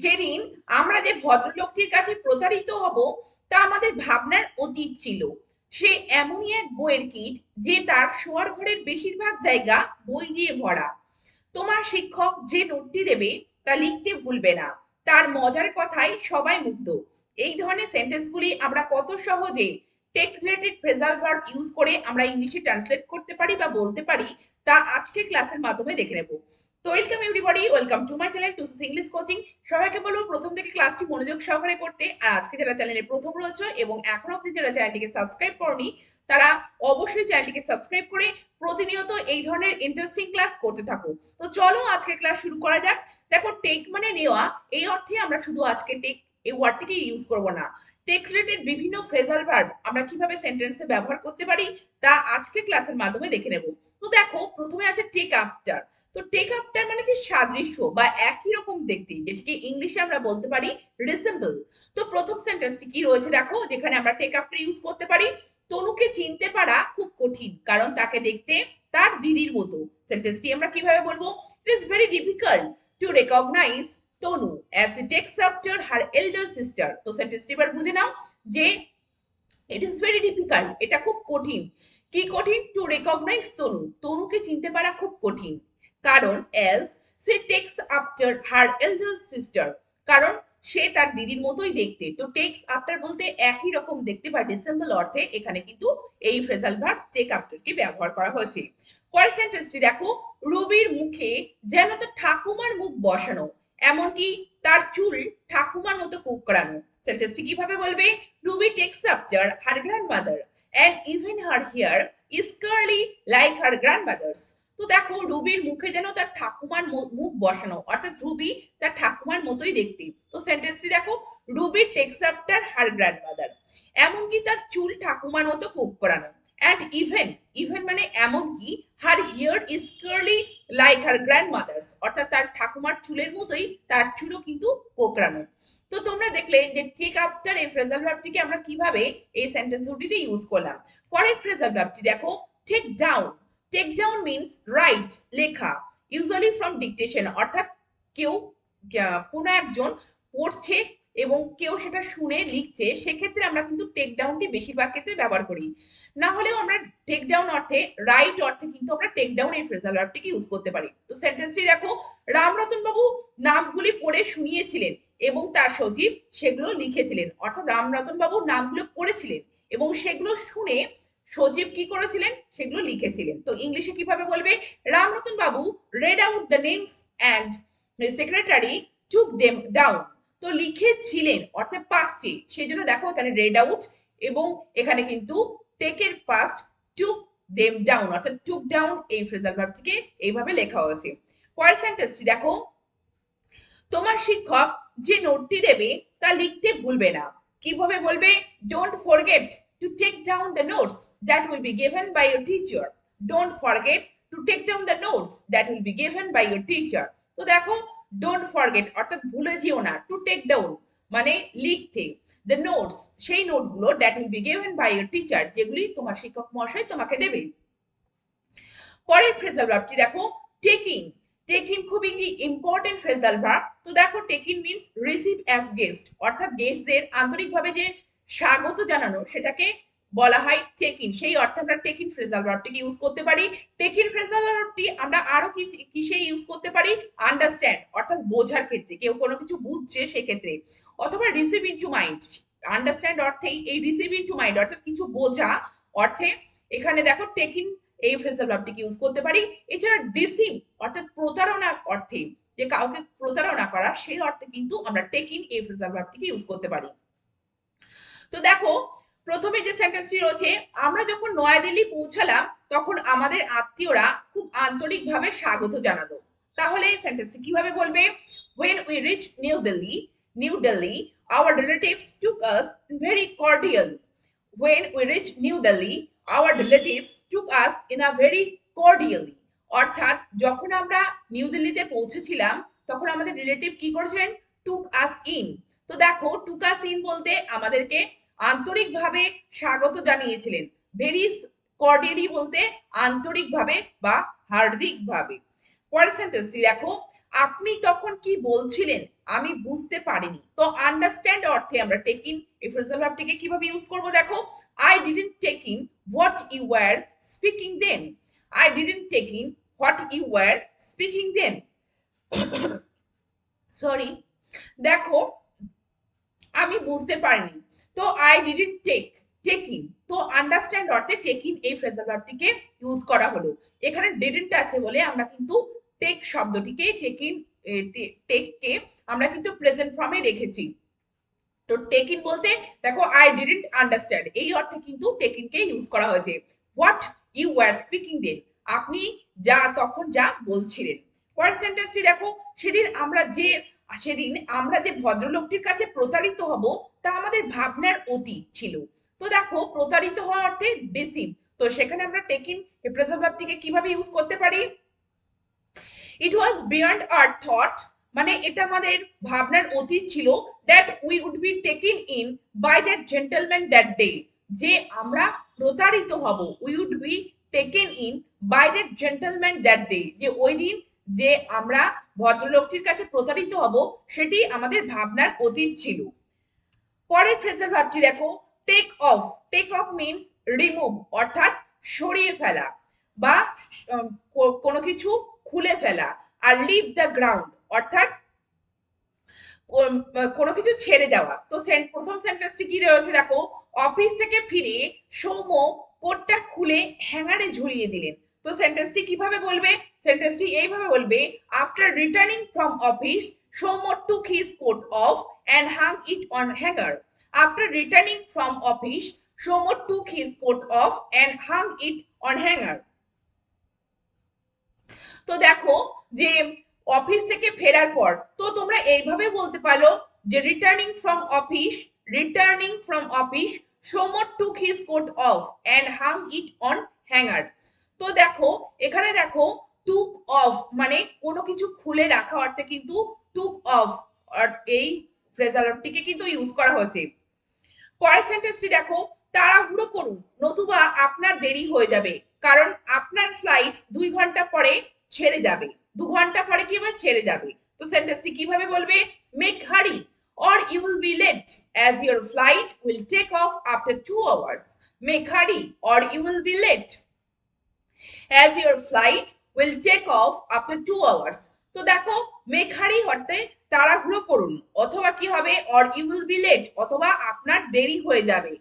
সেদিন আমরা যে ভদ্রলোকটির কাছে প্রতারিত হব তা আমাদের ভাবনার অতীত ছিল। সে এমনই এক বইয়ের কীট যে তার শোয়ার ঘরের বেশিরভাগ জায়গা বই দিয়ে ভরা। তোমার শিক্ষক যে নোটটি দেবে তা লিখতে ভুলবে না, তার মজার কথায় সবাই মুগ্ধ। এই ধরনের সেন্টেন্সগুলি আমরা কত সহজে tech related phrasal verb use করে আমরা ইংলিশে ট্রান্সলেট করতে পারি বা বলতে পারি তা আজকে ক্লাসের মাধ্যমে দেখে নেব। তো welcome everybody, welcome to my channel টুসি ইংলিশ কোচিং। সবাইকে বলবো প্রথম থেকে ক্লাসটি মনোযোগ সহকারে করতে। আর আজকে যারা চ্যানেলে প্রথম রয়েছে এবং এখনো অবধি যারা চ্যানেলটিকে সাবস্ক্রাইব করনি তারা অবশ্যই চ্যানেলটিকে সাবস্ক্রাইব করে প্রতিনিয়ত এই ধরনের ইন্টারেস্টিং ক্লাস করতে থাকো। তো চলো আজকে ক্লাস শুরু করা যাক। দেখো, টেক মানে নেওয়া, এই অর্থে আমরা শুধু আজকে টেক এই ওয়ার্ডটিকে ইউজ করব না। টেক রিলেটেড বিভিন্ন ফ্রেজাল ভার্ব আমরা কিভাবে সেন্টেন্সে ব্যবহার করতে পারি তা আজকে ক্লাসের মাধ্যমে দেখে নেব। তো দেখো, প্রথমে আছে টেক আফটার। তো টেক আফটার মানে যে সাদৃশ্য বা একই রকম দেখতে, যেটিকে ইংলিশে আমরা বলতে পারি রিসেম্বল। তো প্রথম সেন্টেন্সটি কি রয়েছে দেখো, যেখানে আমরা টেক আফটার ইউজ করতে পারি। তনুকে চিনতে পারা খুব কঠিন কারণ তাকে দেখতে তার দিদির মতো। সেন্টেন্সটি আমরা কিভাবে বলবো? It is very difficult to recognise Tanu as he takes after her elder sister। তো সেন্টেন্সটি এবার বুঝে নাও যে ইট ইজ ভেরি ডিফিকাল্ট, এটা খুব কঠিন। কি কঠিন? টু রেকগনাইজ তনু, তনুকে চিনতে পারা খুব কঠিন। কারণ as she takes after her elder sister, কারণ সে তার দিদির মতোই দেখতে। তো টেক্স আফটার বলতে একই রকম দেখতে বা ডিসেম্বল অর্থে এখানে কিন্তু এই ফ্রেজাল ভার্ব টেক আফটার কে ব্যবহার করা হয়েছে। পরের সেন্টেন্সটি দেখো, রবির মুখে যেন তার ঠাকুমার মুখ বসানো, এমনকি তার চুল ঠাকুমার মতো কোঁকড়ানো। সেন্টেন্সটি কিভাবে বলবে? Ruby takes after her grandmother and even her hair is curly like her grandmother's। তো দেখো, রুবির মুখে যেন তার ঠাকুমার মুখ বসানো, অর্থাৎ রুবি তার ঠাকুমার মতোই দেখতে। তো সেন্টেন্সটি দেখো, Ruby takes after her grandmother, এমনকি তার চুল ঠাকুমার মতো কোঁকড়ানো। and even মানে এমনকি her hair is curly like her grandmother's, অর্থাৎ তার ঠাকুমার চুলের মতোই তার চুলও কিন্তু কোঁকড়ানো। তো তোমরা দেখলে যে টেক আফটার এই ফ্রেজাল ভার্বটিকে আমরা কিভাবে এই সেন্টেন্স দুটিতে ইউজ করলাম। পরের ফ্রেজাল ভার্বটি দেখো, take down. Take down means write, লেখা, ইউজুয়ালি ফ্রম ডিকটেশন, অর্থাৎ কেউ কোনো একজন পড়ছে এবং কেউ সেটা শুনে লিখছে, সেক্ষেত্রে আমরা কিন্তু টেক ডাউনটি বেশিরভাগ ক্ষেত্রে ব্যবহার করি। না হলেও আমরা টেক ডাউন অর্থে, রাইট অর্থে কিন্তু আমরা টেক ডাউন এই ফ্রেজাল ভার্বটিকে ইউজ করতে পারি। তো সেন্টেন্সটি দেখো, রামরতন বাবু নামগুলি পড়ে শুনিয়েছিলেন এবং তার সচিব সেগুলো লিখেছিলেন, অর্থাৎ রামরতন বাবু নামগুলো পড়েছিলেন এবং সেগুলো শুনে সচিব কি করেছিলেন? সেগুলো লিখেছিলেন। তো ইংলিশে কিভাবে বলবে? রামরতন বাবু read out the names and the secretary took them down। তো লিখেছিলেন অর্থাৎ পাস্টে, সেই জন্য দেখো এখানে read out এবং এখানে কিন্তু টেকের পাস্ট took them down, অর্থাৎ took down এই ফ্রেজাল ভার্বটিকে এইভাবে লেখা হয়েছে। পরের সেন্টেন্সটি দেখো, তোমার শিক্ষক যে নোটটি দেবে তা লিখতে ভুলবে না। কিভাবে বলবে? Don't forget to take down the notes that will be given by your teacher. Don't forget to take down the notes that will be given by your teacher. তো দেখো, ডোন্ট ফরগেট অর্থাৎ ভুলে যেও না, টু টেক ডাউন মানে লিখতে, the notes সেই নোটগুলো, that will be given by your teacher যেগুলি তোমার শিক্ষক মহাশয় তোমাকে দেবে। পরের ফ্রেজাল ভার্বটি দেখো, টেকিং। টেকিং খুব একটি ইম্পর্টেন্ট ফ্রেজাল ভার্ব। তো দেখো, taking means receive as guest, অর্থাৎ গেস্টদের আন্তরিকভাবে যে স্বাগত জানানো সেটাকে বলা হয় টেকিং। সেই অর্থে আমরা টেকিং ফ্রেজাল ভার্বটিকে ইউজ করতে পারি। টেকিং ফ্রেজাল ভার্বটি আমরা আরো কিসে ইউজ করতে পারি? আন্ডারস্ট্যান্ড, অর্থাৎ বোঝার ক্ষেত্রে, কেউ কোনো কিছু বুঝছে সেক্ষেত্রে, অথবা রিসিভ ইনটু মাইন্ড। আন্ডারস্ট্যান্ড অর্থেই এই রিসিভ ইনটু মাইন্ড, অর্থাৎ কিছু বোঝা অর্থে এখানে দেখো টেকিং এই ফ্রেজাল ভার্বটিকে ইউজ করতে পারি। এছাড়া ডিসিভ অর্থাৎ প্রতারণা অর্থে, যে কাউকে প্রতারণা করা, সেই অর্থে কিন্তু আমরা টেকিং এই ফ্রেজাল ভার্বটিকে ইউজ করতে পারি। তো দেখো, প্রথমে যে সেন্টেন্সটি রয়েছে, আমরা যখন নয়াদিল্লি পৌঁছালাম তখন আমাদের আত্মীয়রা খুব আন্তরিকভাবে স্বাগত জানালো। তাহলে এই সেন্টেন্সটি কিভাবে বলবে? when we reached New Delhi our relatives took us very cordially। when we reached New Delhi our relatives took us in a very cordially, অর্থাৎ যখন আমরা নিউ দিল্লিতে পৌঁছেছিলাম তখন আমাদের রিলেটিভ কি করেছিলেন? took us in। তো দেখো, took us in বলতে আমাদেরকে আন্তরিকভাবে স্বাগত জানিয়েছিলেন। ভেরি কর্ডিয়ালি বলতে আন্তরিকভাবে বা হার্দিকভাবে। পরের সেন্টেন্সটি দেখো, আপনি তখন কি বলছিলেন আমি বুঝতে পারিনি। তো আন্ডারস্ট্যান্ড অর্থে আমরা টেক ইন এই ফ্রেজাল ভার্বটিকে কিভাবে ইউজ করব দেখো, I didn't take in what you were speaking then. I didn't take in what you were speaking then. Sorry, দেখো আমি বুঝতে পারিনি। তো আই ডিডন্ট টেক ইন, তো আন্ডারস্ট্যান্ড অর্থে টেক ইন এই ফ্রেজাল ভার্বটিকে ইউজ করা হলো। এখানে ডিডন্ট আছে বলে আমরা কিন্তু টেক শব্দটিকে টেক ইন টেককে আমরা কিন্তু প্রেজেন্ট ফর্মে রেখেছি। তো টেক ইন বলতে দেখো আই ডিডন্ট আন্ডারস্ট্যান্ড এই অর্থে কিন্তু টেক ইনকে ইউজ করা হয়েছে। হোয়াট ইউ ওয়্যার স্পিকিং দেন, আপনি তখন যা বলছিলেন। পরের সেন্টেন্সটি দেখো, সেদিন আমরা যে ভদ্রলোকটির কাছে প্রতারিত হব তা আমাদের ভাবনার অতীত ছিল। তো দেখো প্রতারিত হওয়া অর্থে ডিসিভ, তো সেখানে আমরা টেক ইন প্রেজেন্ট ভার্বটিকে কিভাবে ইউজ করতে পারি? It was beyond our thought, মানে এটা আমাদের ভাবনার অতীত ছিল, that we would be taken in by that gentleman that day, যে আমরা প্রতারিত হব, we would be taken in by that gentleman that day, যে ওই দিন যে আমরা ভদ্রলোকটির কাছে প্রতারিত হব সেটি আমাদের ভাবনার অতীত ছিল। পরের ফ্রেজাল ভার্বটি দেখো, take off. Take off means remove, অর্থাৎ সরিয়ে ফেলা বা কোনো কিছু খুলে ফেলা। আর লিভ দ্য গ্রাউন্ড অর্থাৎ কোনো কিছু ছেড়ে যাওয়া। তো প্রথম সেন্টেন্সটি কি রয়েছে দেখো, অফিস থেকে ফিরে সৌম্য কোটটা খুলে হ্যাঙ্গারে ঝুলিয়ে দিলেন। তো সেন্টেন্সটি কিভাবে বলবে? সেন্টেন্সটি এইভাবে বলবে, after returning from office Soumya took his coat off and hung it on hanger. After returning from office, Shomo took his coat off and hung it on hanger. তো দেখো যে অফিস থেকে ফেরার পর, তো তোমরা এইভাবে বলতে পারো যে returning from office Shomo took his coat off and hung it on hanger. তো দেখো এখানে দেখো টুক অফ মানে কোনো কিছু খুলে রাখা অর্থে কিন্তু টুক অফ এই ফ্রেজাল ভার্বটিকে কিন্তু ইউজ করা হয়েছে। পরের সেন্টেন্সটি দেখো, তাড়াহুড়ো করুন নতুবা আপনার দেরি হয়ে যাবে, কারণ আপনার ফ্লাইট 2 ঘন্টা পরে ছেড়ে যাবে। 2 ঘন্টা পরে কি হবে? ছেড়ে যাবে। তো সেন্টেন্সটি কিভাবে বলবে? মেক হারি or you will be late as your flight will take off after 2 hours. Make hurry or you will be late as your flight will take off after 2 hours. তো দেখো মেক হারি অর্থে তাড়াহুড়ো করুন, অথবা কি হবে or you will be late অথবা আপনার দেরি হয়ে যাবে,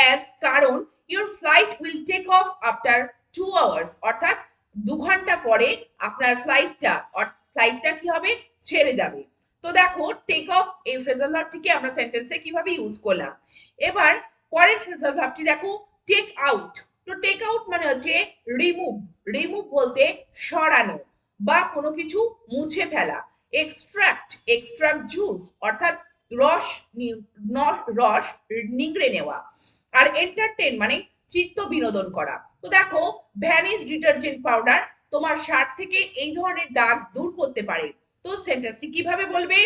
as কারণ your flight will take off after 2 hours অর্থাৎ 2 ঘন্টা পরে আপনার ফ্লাইটটা কি হবে? ছেড়ে যাবে। তো দেখো টেক অফ এই ফ্রেজাল ভার্বটিকে আমরা সেন্টেন্সে কিভাবে ইউজ করলাম। এবার পরের ফ্রেজাল ভার্বটি দেখো, টেক আউট। তো টেক আউট মানে হচ্ছে রিমুভ। রিমুভ বলতে সরানো বা কোনো কিছু মুছে ফেলা। এক্সট্রাক্ট জুস অর্থাৎ রস রস নিংড়ে নেওয়া। আর এন্টারটেন মানে চিত্ত বিনোদন করা। তো দেখো ভ্যানিশ ডিটারজেন্ট পাউডার তোমার শার্ট থেকে এই ধরনের দাগ দূর করতে পারে। তো সেন্টেন্সটি কিভাবে বলবে?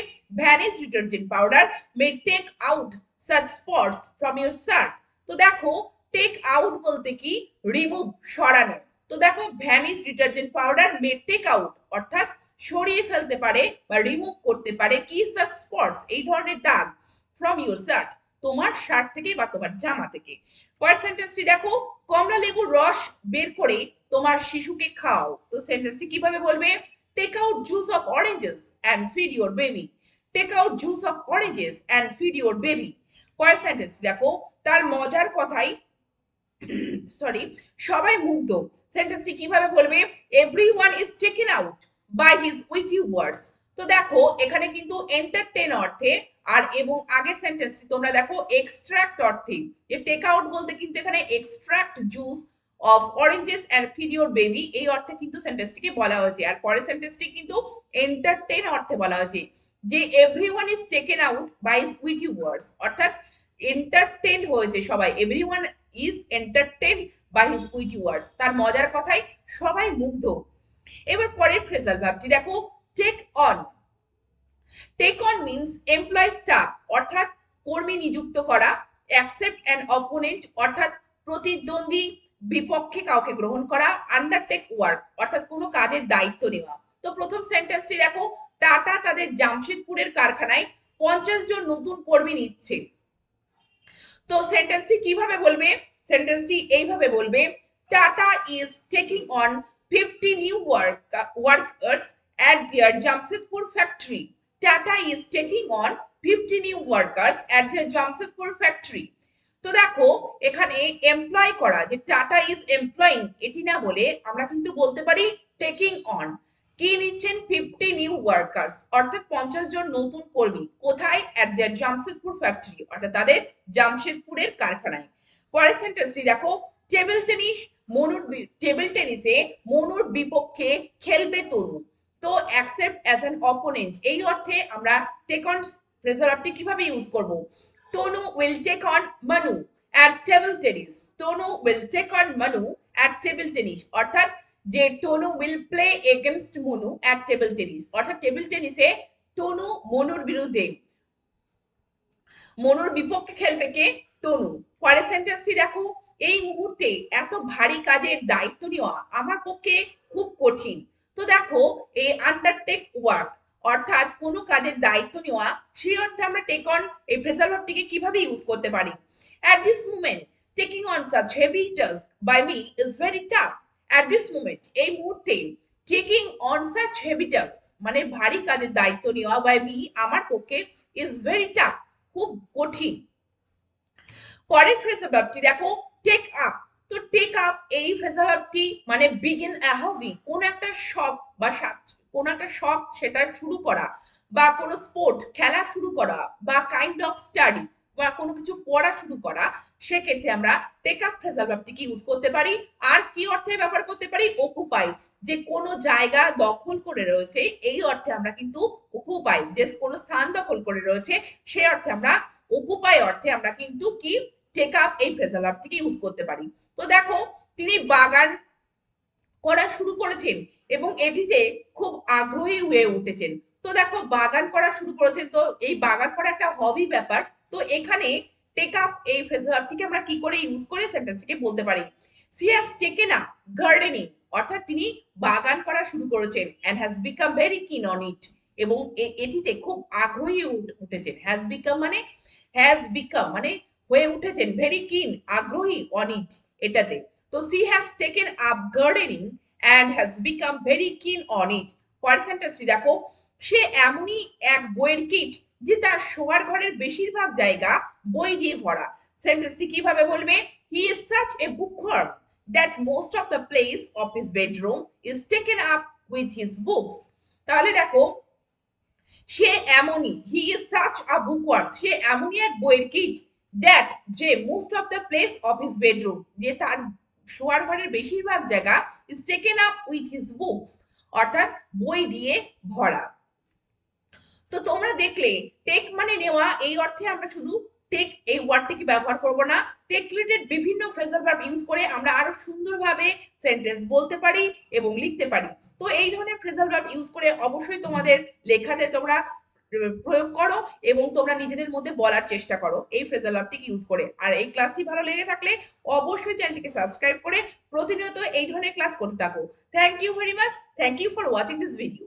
Vanish detergent powder may take out such spots from your shirt. তো দেখো টেক আউট বলতে কি? রিমুভ, সরানো। তো দেখো Vanish detergent powder may take out অর্থাৎ সরিয়ে ফেলতে পারে বা রিমুভ করতে পারে কি? such spots এই ধরনের দাগ from your shirt তোমার শার্ট থেকে বা তোমার জামা থেকে। পরের সেন্টেন্সটি দেখো, কমলা লেবুর রস বের করে তোমার শিশুকে খাও। তো সেন্টেন্সটি কিভাবে বলবে? Take out juice of oranges and feed your baby. Take out juice of oranges and feed your baby. পরের সেন্টেন্সটি দেখো, তার মজার কথাই সবাই মুগ্ধ। সেন্টেন্সটি কিভাবে বলবে? Everyone is taken out by his witty words. তো দেখো এখানে কিন্তু এন্টারটেন অর্থে আর এবং আগের সেন্টেন্সটি তোমরা দেখো এক্সট্রাক্ট অর্থে, যে টেক আউট বলতে কিন্তু এখানে extract juice of oranges and feed your baby এই অর্থে কিন্তু সেন্টেন্সটিকে বলা হয়েছে। আর পরের সেন্টেন্সটি কিন্তু এন্টারটেন অর্থে বলা হয়েছে, যে everyone is taken out by his witty words অর্থাৎ এন্টারটেইন হয়েছে সবাই। Everyone is entertain by his witty words, তার মজার কথায় সবাই মুগ্ধ। এবার পরের ফ্রেজাল ভার্বটি দেখো, take on. Take on means employ staff অর্থাৎ কর্মী নিযুক্ত করা। অ্যাকসেপ্ট অ্যান অপোনেন্ট অর্থাৎ প্রতিদ্বন্দ্বী বিপক্ষে কাউকে গ্রহণ করা। আন্ডারটেক ওয়ার্ক অর্থাৎ কোনো কাজের দায়িত্ব নেওয়া। তো প্রথম সেন্টেন্সটি দেখো, টাটা তাদের জামশেদপুরের কারখানায় 50 জন নতুন কর্মী নিচ্ছে। তো সেন্টেন্সটি কিভাবে বলবে? সেন্টেন্সটি এইভাবে বলবে, tata is taking on 50 new workers at their Jamshedpur factory. Tata is taking on 50 new workers at their Jamshedpur factory. তো দেখো এখানে এমপ্লয় করা, যে টাটা ইজ এমপ্লয়িং এটি না বলে আমরা কিন্তু বলতে পারি টেকিং অন। কি নিচ্ছেন? 50 নিউ ওয়ার্কার্স, অর্থাৎ 50 জন নতুন কর্মী। কোথায়? at their জামশেদপুর ফ্যাক্টরি, অর্থাৎ তাদের জামশেদপুরের কারখানায়। পরের সেন্টেন্সটি দেখো, টেবিল টেনিসে মনুর বিপক্ষে খেলবে তনু। তো অ্যাকসেপ্ট অ্যাজ অ্যান অপোনেন্ট এই অর্থে আমরা টেক অন ফ্রেজাল ভার্বটি কিভাবে ইউজ করব? Tanu will take on Manu at table tennis. Tanu will take on Manu at table tennis, অর্থাৎ যে Tanu will play against Manu at table tennis, অর্থাৎ টেবিল টেনিসে তনু মনুর বিরুদ্ধে, মনুর বিপক্ষে খেলবে কে? তনু। পরের সেন্টেন্সটি দেখো, এই মুহূর্তে এত ভারী কাজের দায়িত্ব নেওয়া আমার পক্ষে খুব কঠিন। তো দেখো এই আন্ডারটেক ওয়ার্ক, অর্থাৎ কোনো কাজের দায়িত্ব নেওয়া, সেই অর্থে আমরা টেক অন এই ফ্রেজাল ভার্বটিকে কিভাবে ইউজ করতে পারি? at this moment taking on such heavy task by me is very tough. at this moment এই মুহূর্তে taking on such heavy tasks মানে ভারী কাজের দায়িত্ব নেওয়া by me আমার পক্ষে is very tough খুব কঠিন। পরের ফ্রেজাল ভার্বটি দেখো, টেক আপ। তো টেক আপ এই ফ্রেজাল ভার্বটি মানে বিগিন আ হবি, কোন একটা শখ বা কোন একটা শখ সেটা শুরু করা, বা কোন স্পোর্ট খেলা শুরু করা, বা কাইন্ড অফ স্টাডি বা কোনো কিছু পড়া শুরু করা, সেক্ষেত্রে আমরা টেক আপ ফ্রেজাল ভার্বটিকে ইউজ করতে পারি। আর কি অর্থে ব্যবহার করতে পারি? অকুপাই, যে কোনো জায়গা দখল করে রয়েছে এই অর্থে আমরা কিন্তু অকুপাই, যে কোনো স্থান দখল করে রয়েছে সেই অর্থে আমরা অকুপাই অর্থে আমরা কিন্তু কি টেক আপ এই ফ্রেজাল ভার্বটিকে ইউজ করতে পারি। তো দেখো তিনি বাগান করা শুরু করেছেন এবং এটিতে খুব আগ্রহী হয়ে উঠেছেন। তো দেখো বাগান করা শুরু করেছেন, তো এই বাগান করা একটা হবি ব্যাপার। তো এখানে টেক আপ এই ফ্রেজাল ভার্বটিকে আমরা কি করে ইউজ করে সেন্টেন্সটিকে বলতে পারি? She has taken up gardening, অর্থাৎ তিনি বাগান করা শুরু করেছেন, and has become very keen on it, এবং এটিতে খুব আগ্রহী উঠেছেন। হ্যাজ বিকাম মানে হয়ে উঠেছেন, ভেরি কিন আগ্রহী, অন ইট এটাতে। তো she has taken up gardening and has become very keen on it. পরের সেন্টেন্সটি দেখো, সে এমনই এক বইয়ের কিট যে তার শোয়ার ঘরের বেশিরভাগ জায়গা বই দিয়ে ভরা। সেন্টেন্সটি কিভাবে বলবে? he is such a bookworm that most of the place of his bedroom is taken up with his books. তাহলে দেখো সে এমনই, হি ইজ সাচ আ বুকওয়ার্ম, সে এমনই এক বইয়ের কিট, দ্যাট যে most of the place of his bedroom, যে তার শোয়ার ঘরের বেশিরভাগ জায়গা is taken up with his books, অর্থাৎ বই দিয়ে ভরা। তো তোমরা দেখলে টেক মানে নেওয়া এই অর্থে আমরা শুধু টেক এই ওয়ার্ডটিকে ব্যবহার করব না, টেক রিলেটেড বিভিন্ন ফ্রেজাল ভার্ব ইউজ করে আমরা আরো সুন্দরভাবে সেন্টেন্স বলতে পারি এবং লিখতে পারি। তো এই ধরনের ফ্রেজাল ভার্ব ইউজ করে অবশ্যই তোমাদের লেখাতে তোমরা প্রয়োগ করো এবং তোমরা নিজেদের মধ্যে বলার চেষ্টা করো এই ফ্রেজাল ভার্বটিকে ইউজ করে। আর এই ক্লাসটি ভালো লেগে থাকলে অবশ্যই চ্যানেলটিকে সাবস্ক্রাইব করে প্রতিনিয়ত এই ধরনের ক্লাস করতে থাকো। Thank you very much, thank you for watching this video.